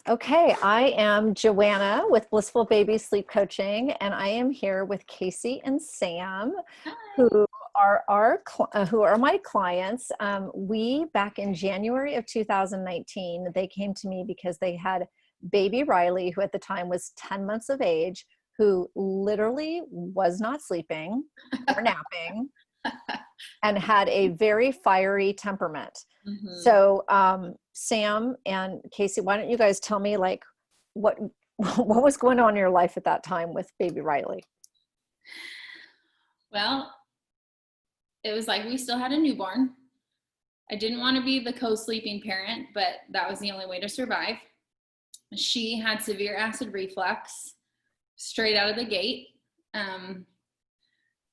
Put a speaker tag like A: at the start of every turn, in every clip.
A: Okay, I am Joanna with Blissful Baby Sleep Coaching, and I am here with Kasie and Sam, who
B: Hi.
A: who are my clients. We back in January of 2019, they came to me because they had baby Riley, who at the time was 10 months of age, who literally was not sleeping or napping and had a very fiery temperament.
B: hmm
A: So, Sam and Kasie, why don't you guys tell me like what what was going on in your life at that time with baby Riley?
B: Well, it was like we still had a newborn. I didn't want to be the co-sleeping parent, but that was the only way to survive. She had severe acid reflux straight out of the gate. Um,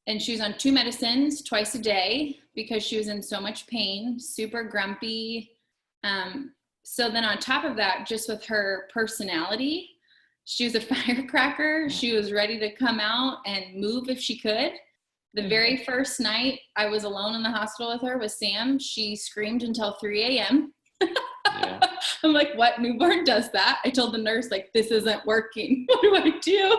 B: and she was on two medicines twice a day because she was in so much pain, super grumpy. So then on top of that, just with her personality, she was a firecracker. She was ready to come out and move if she could. The very first night I was alone in the hospital with her with Sam, she screamed until 3 a.m.
C: Yeah.
B: I'm like, what newborn does that? I told the nurse, like, this isn't working. What do I do?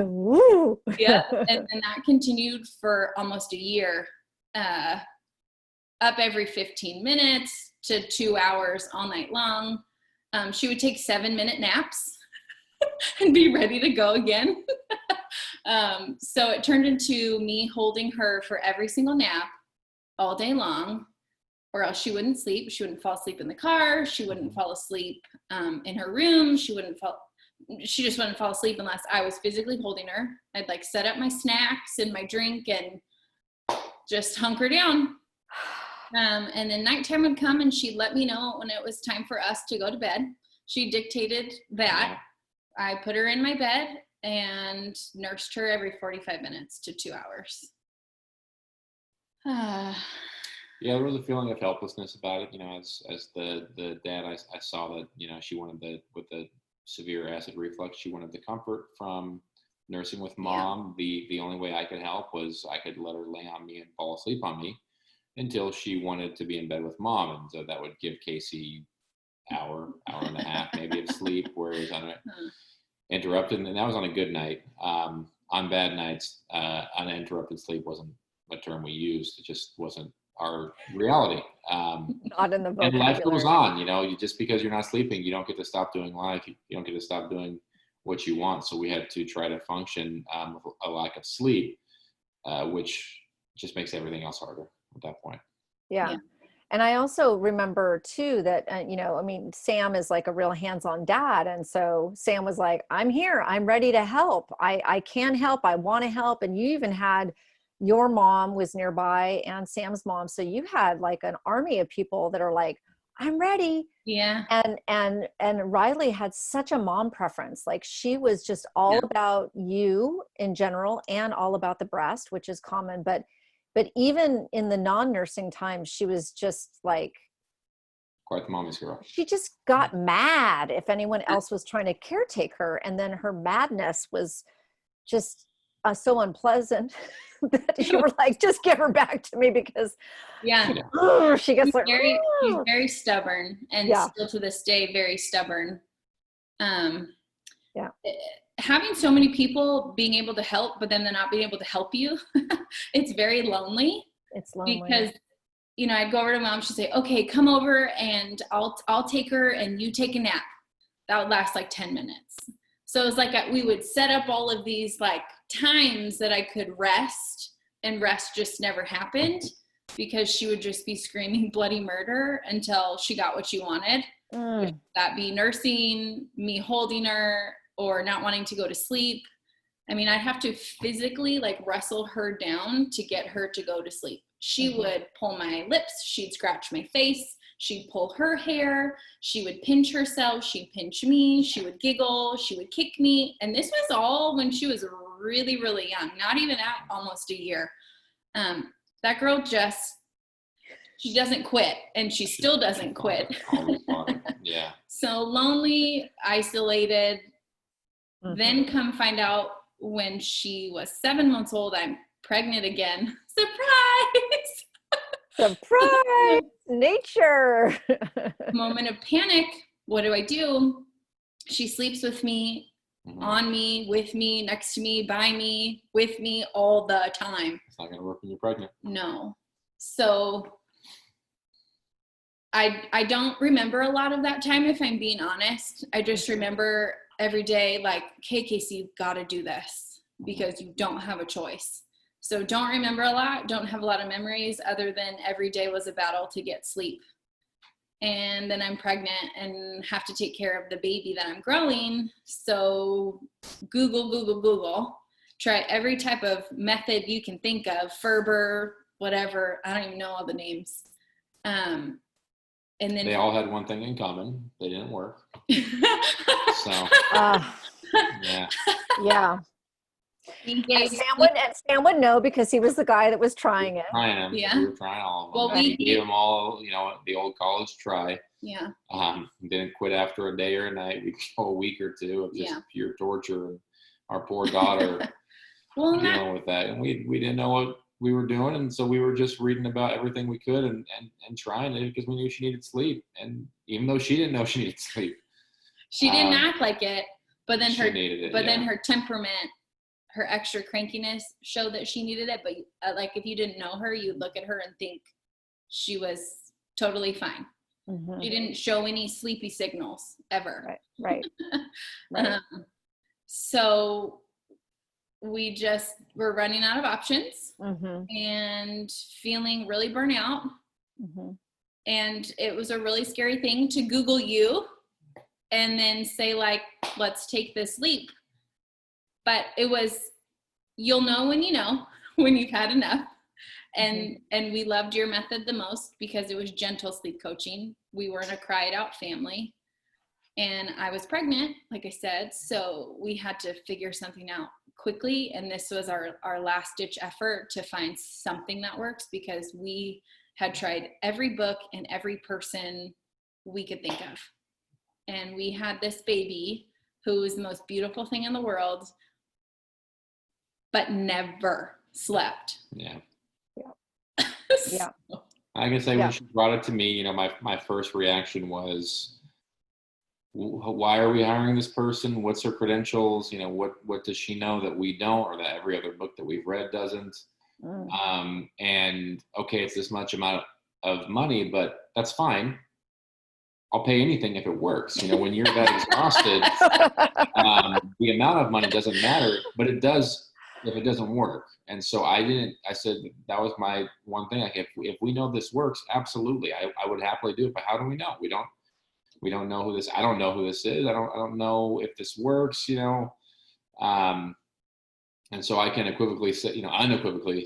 A: Woo!
B: Yeah. And then that continued for almost a year, up every 15 minutes to 2 hours all night long. She would take 7-minute naps and be ready to go again. So it turned into me holding her for every single nap all day long, or else she wouldn't sleep. She wouldn't fall asleep in the car. She wouldn't fall asleep in her room. She just wouldn't fall asleep unless I was physically holding her. I'd like set up my snacks and my drink and just hunker down. And then nighttime would come and she'd let me know when it was time for us to go to bed. She dictated that. I put her in my bed and nursed her every 45 minutes to 2 hours.
C: Yeah, there was a feeling of helplessness about it. As the dad, I saw that, she wanted with the severe acid reflux, she wanted the comfort from nursing with mom. Yeah. The only way I could help was I could let her lay on me and fall asleep on me until she wanted to be in bed with mom. And so that would give Kasie hour and a half maybe of sleep, where it was uninterrupted. And that was on a good night. On bad nights, uninterrupted sleep wasn't a term we used. It just wasn't our reality.
A: Not in the vocabulary.
C: And life goes on, just because you're not sleeping, you don't get to stop doing life. You don't get to stop doing what you want. So we had to try to function with a lack of sleep, which just makes everything else harder at that point.
A: Yeah. And I also remember too that, Sam is like a real hands-on dad. And so Sam was like, I'm here, I'm ready to help. I can help. I want to help. And you even had your mom was nearby and Sam's mom. So you had like an army of people that are like, I'm ready.
B: Yeah.
A: And Riley had such a mom preference. Like she was just all about you in general and all about the breast, which is common. But even in the non-nursing time, she was just like,
C: quite the mommy's girl.
A: She just got mad if anyone else was trying to caretake her. And then her madness was just so unpleasant that you were like, just give her back to me because she gets like,
B: she's very stubborn and still to this day, very stubborn. Having so many people being able to help, but then they're not being able to help you, it's very lonely.
A: It's lonely.
B: Because, I'd go over to mom, she'd say, okay, come over and I'll take her and you take a nap. That would last like 10 minutes. So it was like we would set up all of these like times that I could rest, and rest just never happened because she would just be screaming bloody murder until she got what she wanted. That be nursing, me holding her, or not wanting to go to sleep. I mean, I'd have to physically like wrestle her down to get her to go to sleep. She would pull my lips, she'd scratch my face, she'd pull her hair, she would pinch herself, she'd pinch me, she would giggle, she would kick me. And this was all when she was really, really young, not even at almost a year. That girl she doesn't quit, and she still doesn't quit.
C: Yeah. So
B: lonely, isolated. Then come find out when she was 7 months old, I'm pregnant again. Surprise!
A: Surprise! Nature!
B: Moment of panic what do I do? She sleeps with me, on me, with me, next to me, by me, with me all the time.
C: It's not going to work when you're pregnant.
B: No. So I don't remember a lot of that time, if I'm being honest. I just remember every day, like, hey, Kasie, you've got to do this because you don't have a choice. So don't remember a lot, don't have a lot of memories other than every day was a battle to get sleep. And then I'm pregnant and have to take care of the baby that I'm growing. So Google, try every type of method you can think of, Ferber, whatever. I don't even know all the names. And then
C: they all had one thing in common. They didn't work. So,
A: yeah.
B: And
A: Sam would know because he was the guy that was trying it.
C: Trying them.
B: Yeah.
C: We were trying all of them.
B: Well,
C: we gave them all, the old college try.
B: Yeah.
C: Didn't quit after a day or a night. We go a week or two of just pure torture. And our poor daughter dealing with that. And we didn't know what we were doing. And so we were just reading about everything we could and trying it because we knew she needed sleep. And even though she didn't know she needed sleep.
B: She didn't act like it, but then
C: then
B: her temperament, her extra crankiness showed that she needed it. But like, if you didn't know her, you'd look at her and think she was totally fine. Mm-hmm. She didn't show any sleepy signals ever.
A: Right.
B: So we just were running out of options and feeling really burnt out. Mm-hmm. And it was a really scary thing to Google you and then say, like, let's take this leap. But it was, you'll know when you know, when you've had enough. And we loved your method the most because it was gentle sleep coaching. We weren't a cry it out family. And I was pregnant, like I said, so we had to figure something out quickly. And this was our last ditch effort to find something that works because we had tried every book and every person we could think of. And we had this baby who was the most beautiful thing in the world, but never slept.
C: Yeah.
A: Yeah.
C: I can say when she brought it to me, my first reaction was, why are we hiring this person? What's her credentials? What does she know that we don't, or that every other book that we've read doesn't? And okay, it's this much amount of money, but that's fine. I'll pay anything if it works. When you're that exhausted, the amount of money doesn't matter, but it does if it doesn't work. And so I said, that was my one thing. Like, if we know this works, absolutely. I would happily do it, but how do we know? We don't know who this, I don't know who this is. I don't know if this works, and so I can unequivocally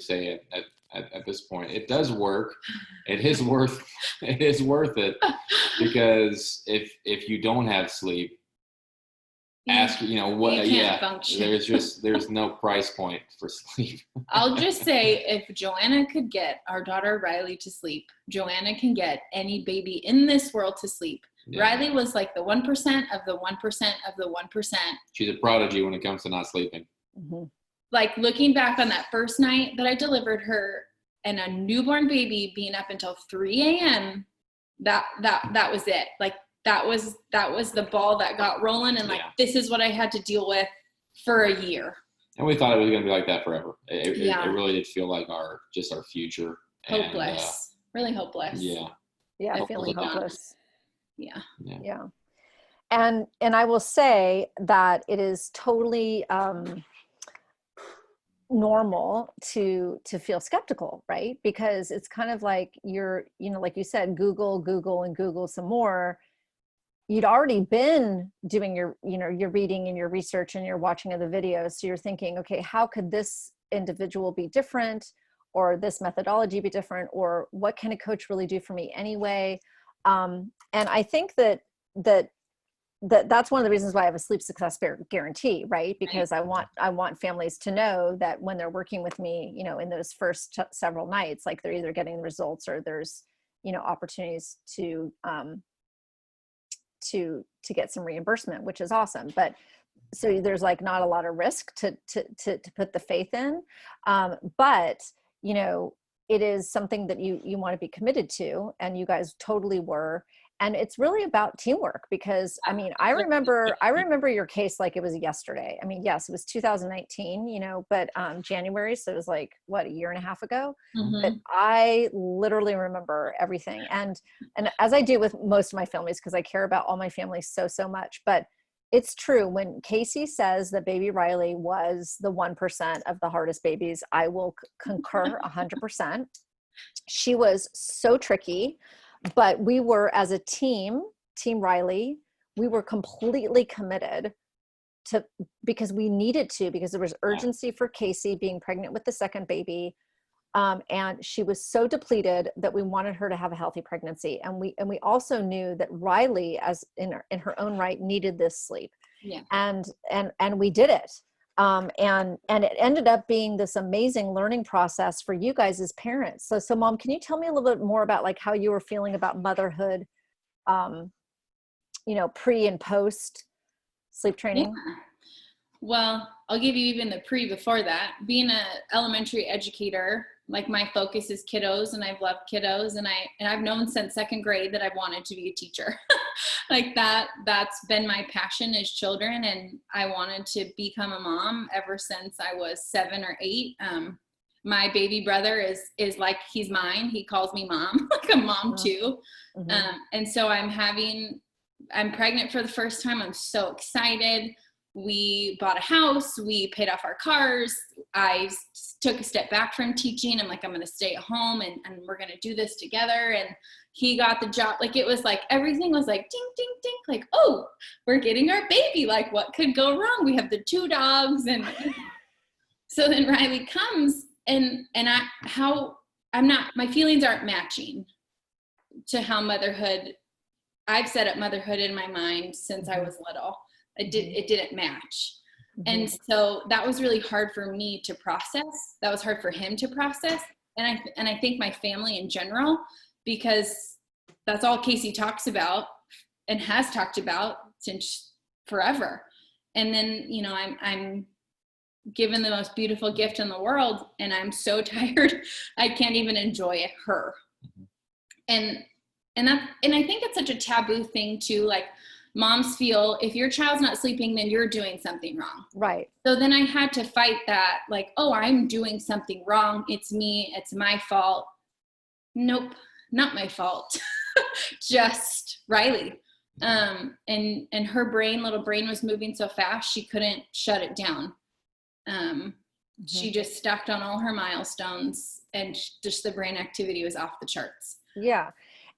C: say it at this point, it does work. It is worth it because if you don't have sleep, ask, what,
B: you can't function.
C: There's no price point for sleep.
B: I'll just say, if Joanna could get our daughter Riley to sleep, Joanna can get any baby in this world to sleep. Yeah. Riley was like the 1% of the 1% of the 1%.
C: She's a prodigy when it comes to not sleeping.
B: Mm-hmm. Like, looking back on that first night that I delivered her and a newborn baby being up until 3 a.m., that was it. Like, that was the ball that got rolling, and this is what I had to deal with for a year.
C: And we thought it was going to be like that forever. It really did feel like our future.
B: Hopeless. Really hopeless.
A: Yeah, feeling hopeless.
B: Yeah.
A: And I will say that it is totally normal to feel skeptical, right? Because it's kind of like you're, like you said, Google some more. You'd already been doing your reading and your research and your watching of the videos. So you're thinking, okay, how could this individual be different, or this methodology be different, or what can a coach really do for me anyway? And I think that's one of the reasons why I have a sleep success guarantee, right? Because I want families to know that when they're working with me, in those first several nights, like, they're either getting the results or there's, opportunities to get some reimbursement, which is awesome. But so there's like not a lot of risk to put the faith in. But, it is something that you want to be committed to, and you guys totally were. and it's really about teamwork, because I mean, I remember your case like it was yesterday. I mean, yes, it was 2019, you know, but January, so it was like what, a year and a half ago. But
B: Mm-hmm.
A: I literally remember everything, and as I do with most of my families, because I care about all my families so much. But it's true, when Kasie says that baby Riley was the 1% of the hardest babies, I will concur 100%. She was so tricky, but we were, as a team Riley, we were completely committed to, because we needed to, because there was urgency for Kasie being pregnant with the second baby. And she was so depleted that we wanted her to have a healthy pregnancy. And we also knew that Riley, as in her own right, needed this sleep.
B: Yeah.
A: And we did it. And it ended up being this amazing learning process for you guys as parents. So Mom, can you tell me a little bit more about like how you were feeling about motherhood, you know, pre and post sleep training?
B: Yeah. Well, I'll give you even the pre before that. Being an elementary educator, like my focus is kiddos, and I've loved kiddos, and I've known since second grade that I've wanted to be a teacher. Like that's been my passion, is children, and I wanted to become a mom ever since I was 7 or 8. My baby brother is like, he's mine. He calls me mom, like a mom too.
A: Mm-hmm.
B: And so I'm pregnant for the first time. I'm so excited. We bought a house, we paid off our cars. I took a step back from teaching. I'm like, I'm going to stay at home and we're going to do this together. And he got the job. Like, it was like, everything was like, ding, ding, ding. Like, oh, we're getting our baby. Like, what could go wrong? We have the 2 dogs. And so then Riley comes and my feelings aren't matching to how I've set up motherhood in my mind since I was little. It didn't match. Mm-hmm. And so that was really hard for me to process. That was hard for him to process. And I think my family in general, because that's all Kasie talks about and has talked about since forever. And then, you know, I'm given the most beautiful gift in the world, and I'm so tired, I can't even enjoy her. And I think it's such a taboo thing too. Like, moms feel if your child's not sleeping, then you're doing something wrong.
A: Right.
B: So then I had to fight that, like, oh, I'm doing something wrong. It's me. It's my fault. Nope, not my fault. Just Riley. And her little brain was moving so fast, she couldn't shut it down. She just stacked on all her milestones, and just the brain activity was off the charts.
A: Yeah.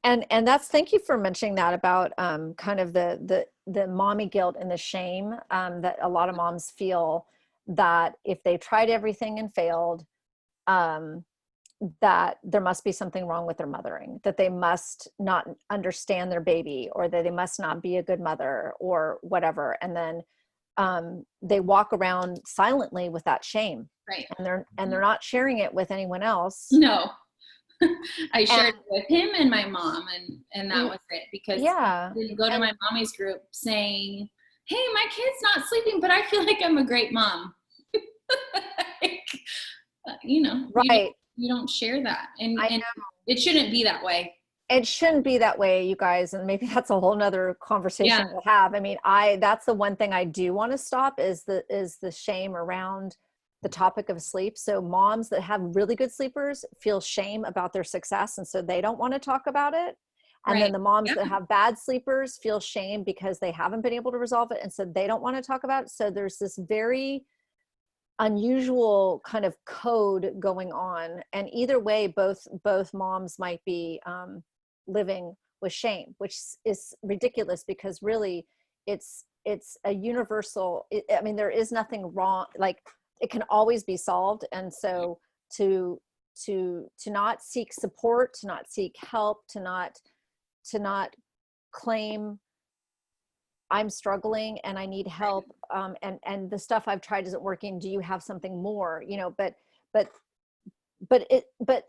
A: And that's, thank you for mentioning that about kind of the mommy guilt and the shame that a lot of moms feel, that if they tried everything and failed, that there must be something wrong with their mothering, that they must not understand their baby, or that they must not be a good mother, or whatever. And then they walk around silently with that shame.
B: Right.
A: And they're not sharing it with anyone else.
B: No. I shared it with him and my mom, and that was it, because I didn't go to my mommy's group saying, hey, my kid's not sleeping, but I feel like I'm a great mom. Like, you know,
A: right.
B: You don't share that. And it shouldn't be that way.
A: It shouldn't be that way, you guys. And maybe that's a whole nother conversation to have. I mean, that's the one thing I do want to stop is the shame around the topic of sleep. So moms that have really good sleepers feel shame about their success, and so they don't want to talk about it. And then the moms that have bad sleepers feel shame because they haven't been able to resolve it, and so they don't want to talk about it. So there's this very unusual kind of code going on. And either way, both moms might be living with shame, which is ridiculous, because really it's a universal, I mean, there is nothing wrong. Like, it can always be solved. And so to not seek support, to not seek help, to not claim I'm struggling and I need help, and the stuff I've tried isn't working, do you have something more, you know? But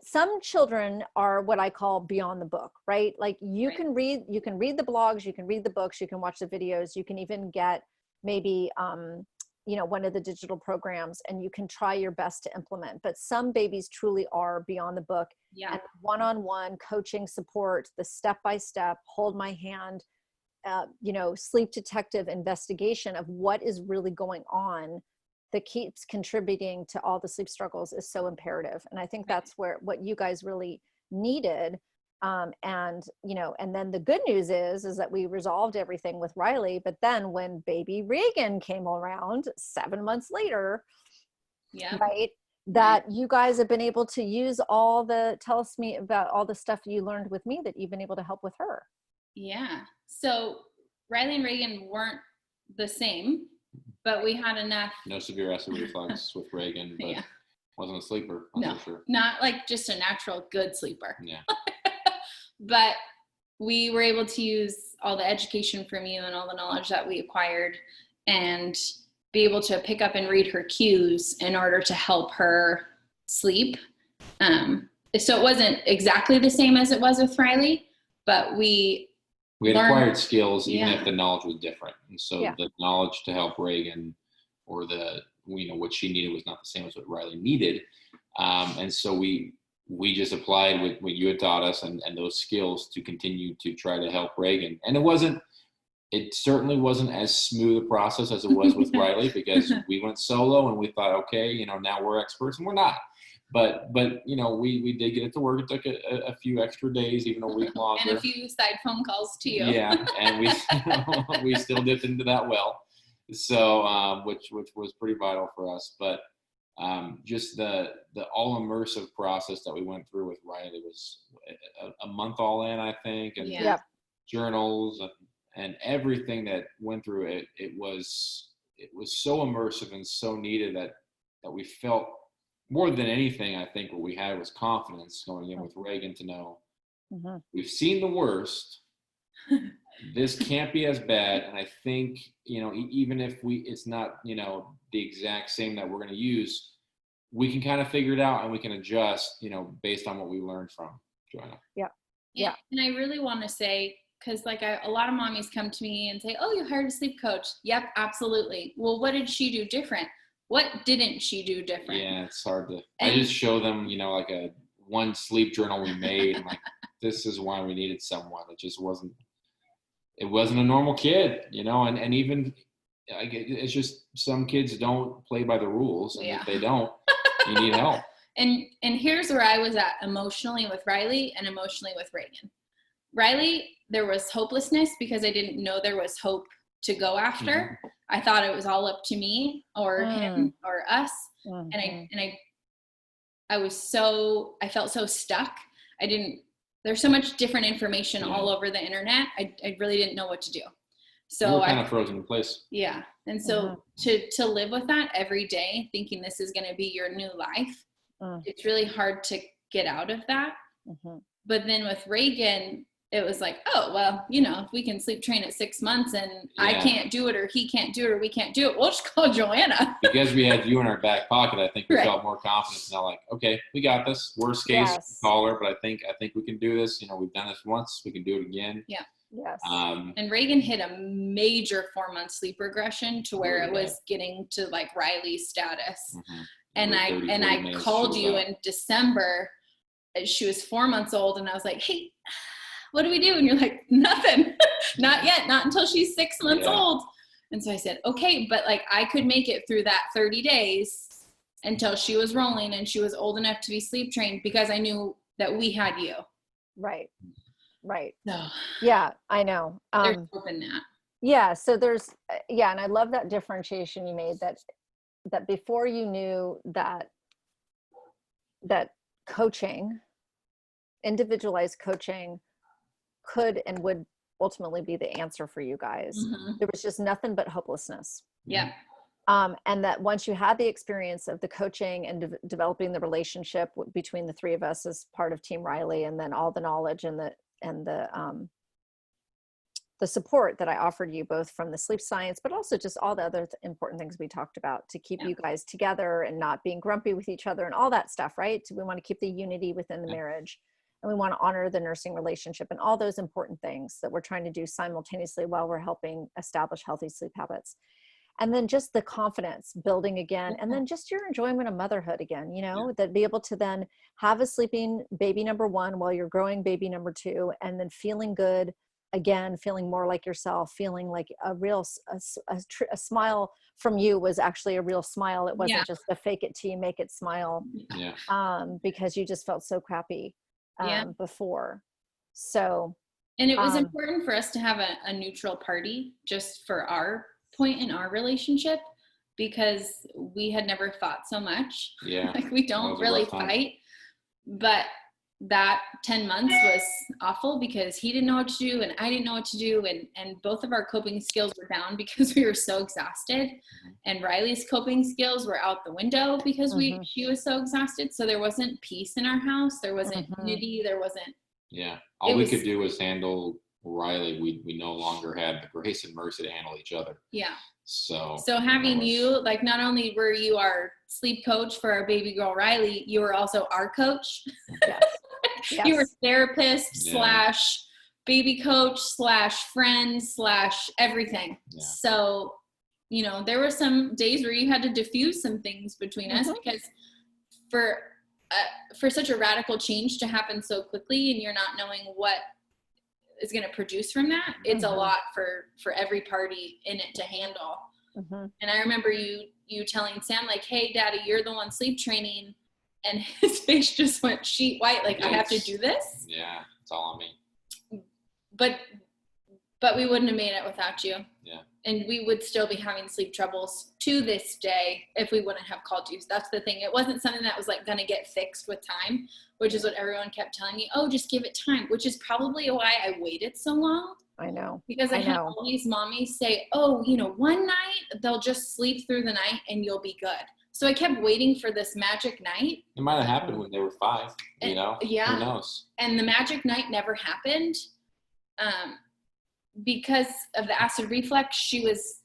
A: some children are what I call beyond the book, right? Like, you can read the blogs, you can read the books, you can watch the videos, you can even get maybe one of the digital programs, and you can try your best to implement. But some babies truly are beyond the book.
B: Yeah.
A: And one-on-one coaching support, the step-by-step, hold my hand, sleep detective investigation of what is really going on that keeps contributing to all the sleep struggles is so imperative. And I think that's what you guys really needed. And then the good news is that we resolved everything with Riley, but then when baby Reagan came around 7 months later, right, that you guys have been able to use tell us me about all the stuff you learned with me that you've been able to help with her.
B: Yeah. So Riley and Reagan weren't the same, but we had enough.
C: No severe acid reflux with Reagan, but wasn't a sleeper.
B: No,
C: for sure.
B: Not like just a natural good sleeper.
C: Yeah.
B: But we were able to use all the education from you and all the knowledge that we acquired and be able to pick up and read her cues in order to help her sleep. So it wasn't exactly the same as it was with Riley, but we
C: had acquired skills even if the knowledge was different. And so the knowledge to help Reagan or what she needed was not the same as what Riley needed. And so we just applied what you had taught us and those skills to continue to try to help Reagan. And it certainly wasn't as smooth a process as it was with Riley, because we went solo and we thought, okay, now we're experts, and we're not. But we did get it to work. It took a few extra days, even a week longer.
B: And a few side phone calls to you.
C: Yeah, and we still dipped into that well. So which was pretty vital for us. But just the all immersive process that we went through with Riley was a month all in, I think, and journals and everything that went through it. It was so immersive and so needed that we felt more than anything. I think what we had was confidence going in with Reagan to know we've seen the worst. This can't be as bad. And I think, even if it's not, the exact same that we're going to use, we can kind of figure it out and we can adjust, based on what we learned from Joanna.
A: Yeah.
B: And I really want to say, because a lot of mommies come to me and say, oh, you hired a sleep coach. Yep, absolutely. Well, what did she do different? What didn't she do different?
C: Yeah, it's hard to, I just show them, like a one sleep journal we made. I'm like, this is why we needed someone. It wasn't a normal kid, and even it's just some kids don't play by the rules. And if they don't, you need help.
B: And here's where I was at emotionally with Riley and emotionally with Reagan. Riley, there was hopelessness because I didn't know there was hope to go after. I thought it was all up to me or him or us. And I felt so stuck. There's so much different information all over the internet. I really didn't know what to do. So
C: we're kind of frozen in place.
B: Yeah. And so to live with that every day, thinking this is going to be your new life, it's really hard to get out of that. But then with Reagan, it was like, oh, well, if we can sleep train at 6 months and I can't do it or he can't do it or we can't do it, we'll just call Joanna. Because
C: we had you in our back pocket, I think we felt more confident now, like, okay, we got this. Worst case, call her, but I think we can do this. We've done this once. We can do it again.
B: Yeah.
A: Yes.
B: And Reagan hit a major 4-month sleep regression to where it was getting to like Riley's status. And I called you in December. She was 4 months old and I was like, hey, what do we do? And you're like, nothing, not yet, not until she's 6 months old. And so I said, okay, but I could make it through that 30 days until she was rolling and she was old enough to be sleep trained because I knew that we had you.
A: Right.
B: So,
A: yeah, I know.
B: There's hope in that.
A: Yeah. So there's, and I love that differentiation you made that before you knew that coaching, individualized coaching could and would ultimately be the answer for you guys. There was just nothing but hopelessness.
B: Yeah.
A: And that once you had the experience of the coaching and developing the relationship between the three of us as part of Team Riley, and then all the knowledge and the support that I offered you both from the sleep science, but also just all the other important things we talked about to keep you guys together and not being grumpy with each other and all that stuff, right? So we want to keep the unity within the marriage. And we want to honor the nursing relationship and all those important things that we're trying to do simultaneously while we're helping establish healthy sleep habits. and then just the confidence building again, and then just your enjoyment of motherhood again, you know, that be able to then have a sleeping baby number 1 while you're growing baby number 2, and then feeling good again, feeling more like yourself, feeling like a real a smile from you was actually a real smile. It wasn't just a fake it till you make it smile, because you just felt so crappy before. So,
B: and it was important for us to have a neutral party just for our point in our relationship, because we had never fought so much. Like we don't really fight, but that 10 months was awful because he didn't know what to do and I didn't know what to do, and both of our coping skills were down because we were so exhausted, and Riley's coping skills were out the window because she was so exhausted. So there wasn't peace in our house, there wasn't unity, there wasn't
C: all we could do was handle Riley. We no longer had the grace and mercy to handle each other. So
B: having you, like, not only were you our sleep coach for our baby girl Riley, you were also our coach. You were therapist / baby coach / friend / everything. So, you know, there were some days where you had to diffuse some things between us, because for such a radical change to happen so quickly and you're not knowing what is going to produce from that, it's a lot for every party in it to handle. And I remember you telling Sam, like, hey, Daddy, you're the one sleep training, and his face just went sheet white, like, I have to do this?
C: It's all on me.
B: But we wouldn't have made it without you. And we would still be having sleep troubles to this day if we wouldn't have called you. So that's the thing. It wasn't something that was like going to get fixed with time, which is what everyone kept telling me. Oh, just give it time, which is probably why I waited so long.
A: I know.
B: Because I had all these mommies say, oh, you know, one night they'll just sleep through the night and you'll be good. So I kept waiting for this magic night.
C: It might have happened when they were 5, you know? Who knows?
B: And the magic night never happened. Because of the acid reflux, she was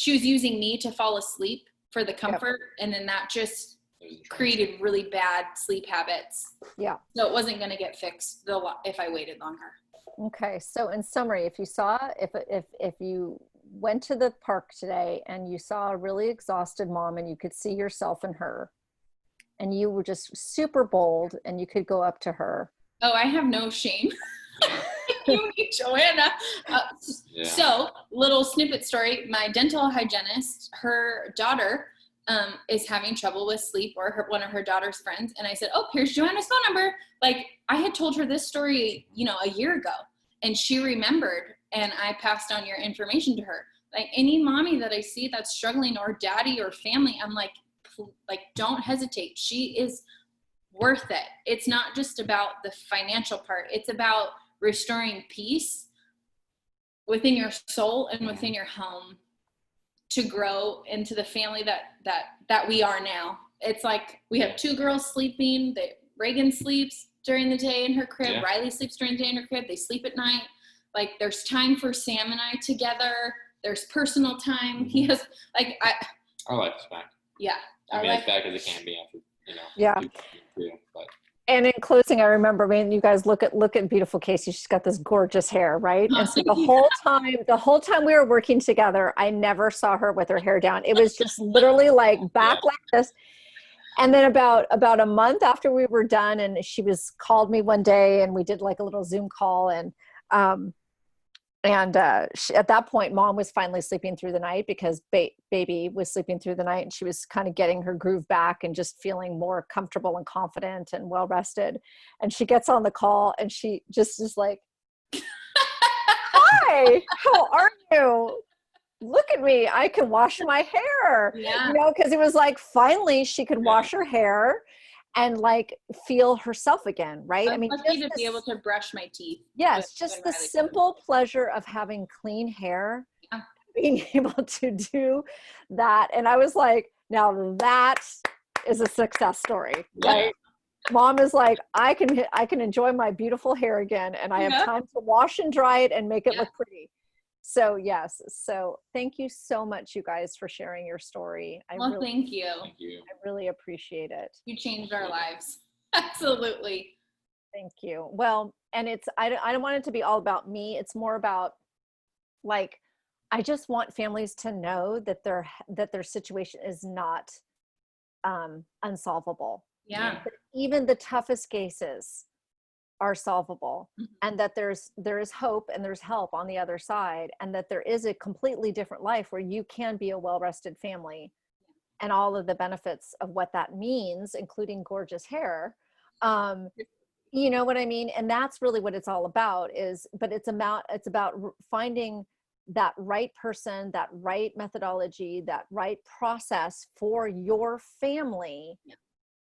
B: using me to fall asleep for the comfort. And then that just created really bad sleep habits. So it wasn't going to get fixed if I waited longer.
A: Okay. So in summary, if you went to the park today and you saw a really exhausted mom and you could see yourself in her, and you were just super bold and you could go up to her.
B: Oh, I have no shame. You need Joanna. So, little snippet story. My dental hygienist, her daughter is having trouble with sleep, or one of her daughter's friends. And I said, oh, here's Joanna's phone number. Like, I had told her this story, you know, a year ago, and she remembered, and I passed on your information to her. Like, any mommy that I see that's struggling, or daddy or family, I'm like, don't hesitate. She is worth it. It's not just about the financial part. It's about restoring peace within your soul and within your home to grow into the family that we are now. It's like we have 2 girls sleeping. Reagan sleeps during the day in her crib. Riley sleeps during the day in her crib. They sleep at night. Like, there's time for Sam and I together. There's personal time. He has, like,
C: our life is back. I mean, as back as it can be after, you know. But.
A: And in closing, I remember, I mean, you guys look at beautiful Kasie. She's got this gorgeous hair, right? And so the whole time we were working together, I never saw her with her hair down. It was just literally like back like this. And then about a month after we were done, and she called me one day, and we did like a little Zoom call, and at that point, Mom was finally sleeping through the night because baby was sleeping through the night, and she was kind of getting her groove back and just feeling more comfortable and confident and well rested. And she gets on the call, and she just is like, "Hi, how are you? Look at me, I can wash my hair." You know, because it was like finally she could wash her hair and like feel herself again, right?
B: I mean, lucky to be able to brush my teeth.
A: Yes, just the simple pleasure of having clean hair, being able to do that. And I was like, now that is a success story, right? Mom is like, I can enjoy my beautiful hair again, and I have time to wash and dry it and make it look pretty. So yes. So thank you so much, you guys, for sharing your story.
B: Thank you.
C: Thank you.
A: I really appreciate it.
B: You changed our lives. Absolutely.
A: Thank you. Well, and I don't want it to be all about me. It's more about like I just want families to know that their situation is not unsolvable.
B: Yeah.
A: That even the toughest cases are solvable,
B: Mhm.
A: and that there is hope and there's help on the other side, and that there is a completely different life where you can be a well-rested family, and all of the benefits of what that means, including gorgeous hair. You know what I mean? And that's really what it's all about but it's about finding that right person, that right methodology, that right process for your family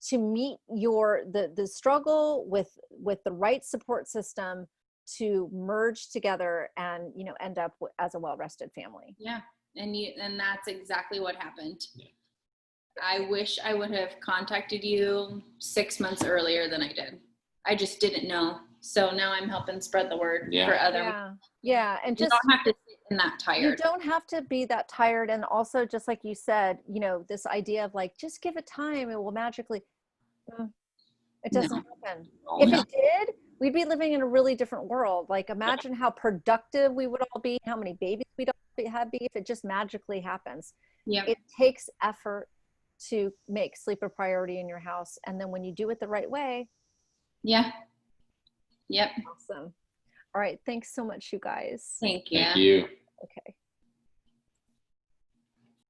A: to meet the struggle with the right support system to merge together and, end up as a well-rested family.
B: Yeah. And that's exactly what happened.
C: Yeah.
B: I wish I would have contacted you 6 months earlier than I did. I just didn't know. So now I'm helping spread the word
C: Yeah.
B: for other.
A: Yeah. And
B: You
A: just,
B: don't have to sit in that
A: you
B: tired.
A: don't have to be that tired. And also, just like you said, this idea of like, just give it time, it will magically, it doesn't happen.
C: Oh,
A: If
C: no.
A: it did, we'd be living in a really different world. Like, imagine how productive we would all be, how many babies we'd all have if it just magically happens.
B: Yeah.
A: It takes effort to make sleep a priority in your house. And then when you do it the right way.
B: Yeah. Yep.
A: Awesome. All right. Thanks so much, you guys.
B: Thank you.
C: Thank you.
A: Okay.